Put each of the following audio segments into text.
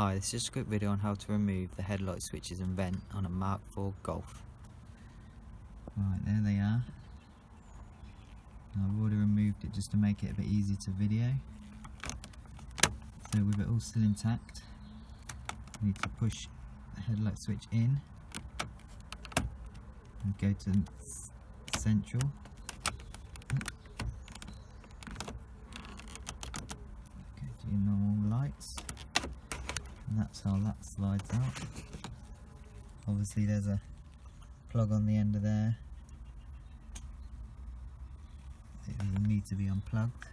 Hi, this is just a quick video on how to remove the headlight switches and vent on a mk4 Golf. Right, there they are. I've already removed it just to make it a bit easier to video. So with it all still intact, you need to push the headlight switch in and go to central. Go to your normal lights. And that's how that slides out. Obviously there's a plug on the end of there. It doesn't need to be unplugged.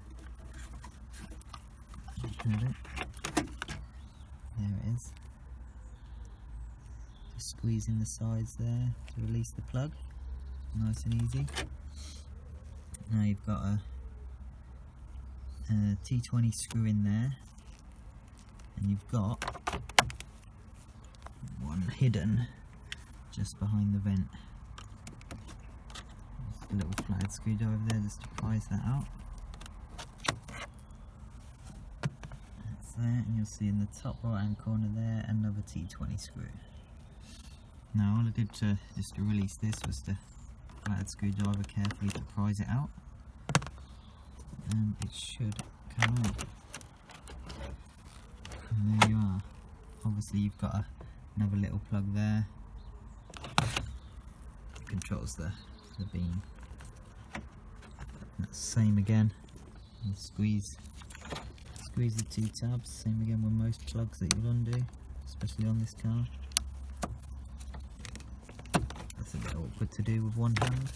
There it is. Just squeezing the sides there to release the plug. Nice and easy. Now you've got a T20 screw in there. And you've got one hidden just behind the vent. Just a little flathead screwdriver there just to prise that out. That's there, and you'll see in the top right hand corner there another T20 screw. Now all I did to release this was to flathead screwdriver carefully to prise it out, and it should come out. And there you are. Obviously you've got another little plug there. It controls the beam. That's the same again. You squeeze the two tabs. Same again with most plugs that you'll undo, especially on this car. That's a bit awkward to do with one hand.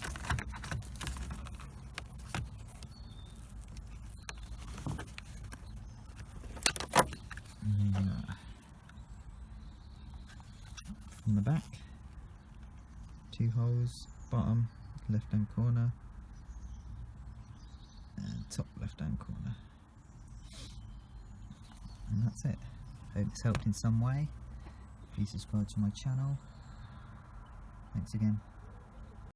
From the back, two holes, bottom left hand corner and top left hand corner, and that's it. Hope it's helped in some way. Please subscribe to my channel. Thanks again.